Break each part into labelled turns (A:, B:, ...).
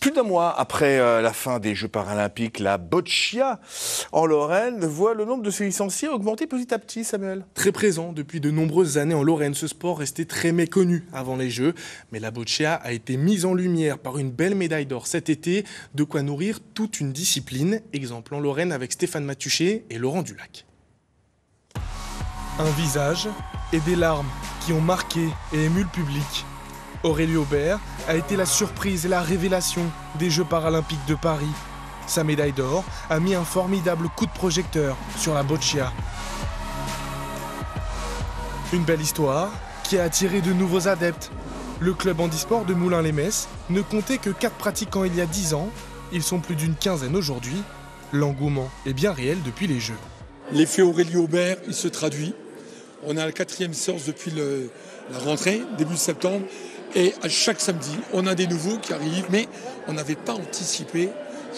A: Plus d'un mois après la fin des Jeux paralympiques, la boccia en Lorraine voit le nombre de ses licenciés augmenter petit à petit, Samuel.
B: Très présent depuis de nombreuses années en Lorraine, ce sport restait très méconnu avant les Jeux. Mais la boccia a été mise en lumière par une belle médaille d'or cet été, de quoi nourrir toute une discipline. Exemple en Lorraine avec Stéphane Matuchet et Laurent Dulac. Un visage et des larmes qui ont marqué et ému le public. Aurélie Aubert a été la surprise et la révélation des Jeux paralympiques de Paris. Sa médaille d'or a mis un formidable coup de projecteur sur la boccia. Une belle histoire qui a attiré de nouveaux adeptes. Le club handisport de Moulins-les-Metz ne comptait que 4 pratiquants il y a 10 ans. Ils sont plus d'une quinzaine aujourd'hui. L'engouement est bien réel depuis les Jeux.
C: L'effet Aurélie Aubert, il se traduit. On a la 4e séance depuis la rentrée, début septembre. Et à chaque samedi, on a des nouveaux qui arrivent, mais on n'avait pas anticipé,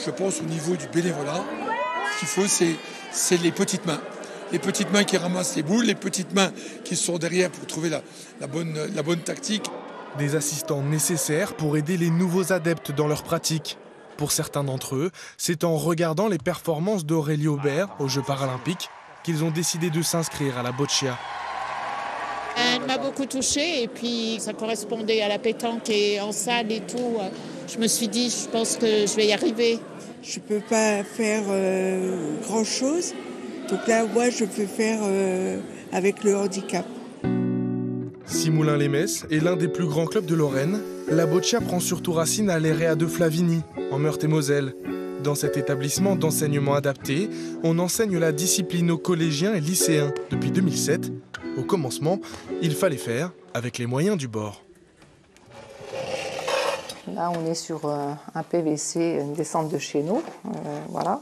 C: je pense, au niveau du bénévolat. Ce qu'il faut, c'est les petites mains. Les petites mains qui ramassent les boules, les petites mains qui sont derrière pour trouver la bonne tactique.
B: Des assistants nécessaires pour aider les nouveaux adeptes dans leur pratique. Pour certains d'entre eux, c'est en regardant les performances d'Aurélie Aubert aux Jeux paralympiques qu'ils ont décidé de s'inscrire à la boccia.
D: Elle m'a beaucoup touchée et puis ça correspondait à la pétanque et en salle et tout. Je me suis dit, je pense que je vais y arriver.
E: Je ne peux pas faire grand-chose. Donc là, moi, je peux faire avec le handicap.
B: Si Moulins-les-Metz est l'un des plus grands clubs de Lorraine, la boccia prend surtout racine à l'Héréa de Flavigny, en Meurthe-et-Moselle. Dans cet établissement d'enseignement adapté, on enseigne la discipline aux collégiens et lycéens depuis 2007. Au commencement, il fallait faire avec les moyens du bord.
F: Là, on est sur un PVC, une descente de chéneau, voilà,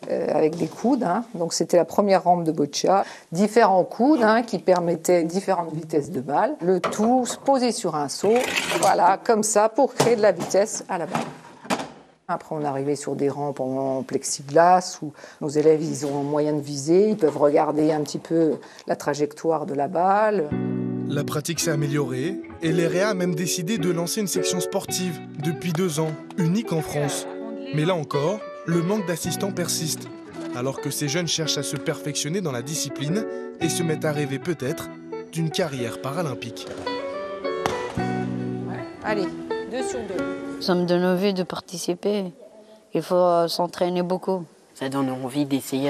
F: avec des coudes. Donc, c'était la première rampe de boccia. Différents coudes qui permettaient différentes vitesses de balle. Le tout posé sur un seau, voilà, comme ça, pour créer de la vitesse à la balle. Après, on arrivait sur des rampes en plexiglas où nos élèves, ils ont moyen de viser, ils peuvent regarder un petit peu la trajectoire de la balle.
B: La pratique s'est améliorée et l'EREA a même décidé de lancer une section sportive depuis 2 ans, unique en France. Mais là encore, le manque d'assistants persiste, alors que ces jeunes cherchent à se perfectionner dans la discipline et se mettent à rêver peut-être d'une carrière paralympique.
F: Allez, 2 sur 2.
G: Ça me donne envie de participer. Il faut s'entraîner beaucoup.
H: Ça donne envie d'essayer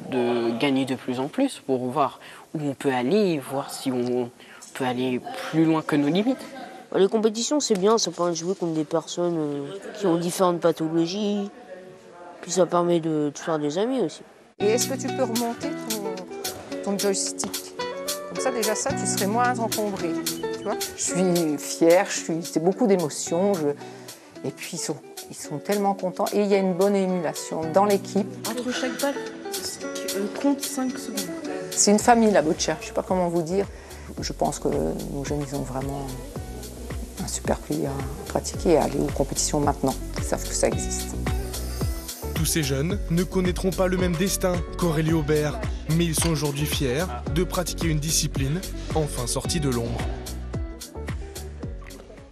H: de gagner de plus en plus pour voir où on peut aller, voir si on peut aller plus loin que nos limites.
I: Les compétitions, c'est bien, ça permet de jouer contre des personnes qui ont différentes pathologies. Puis ça permet de faire des amis aussi.
F: Et est-ce que tu peux remonter ton joystick? Comme ça, déjà ça, tu serais moins encombré. Tu vois, je suis fière, c'est beaucoup d'émotions. Et puis ils sont tellement contents. Et il y a une bonne émulation dans l'équipe.
J: Entre chaque balle, compte 5 secondes.
F: C'est une famille, la boccia. Je ne sais pas comment vous dire. Je pense que nos jeunes, ils ont vraiment un super plaisir à pratiquer et à aller aux compétitions maintenant. Ils savent que ça existe.
B: Tous ces jeunes ne connaîtront pas le même destin qu'Aurélie Aubert, mais ils sont aujourd'hui fiers de pratiquer une discipline enfin sortie de l'ombre.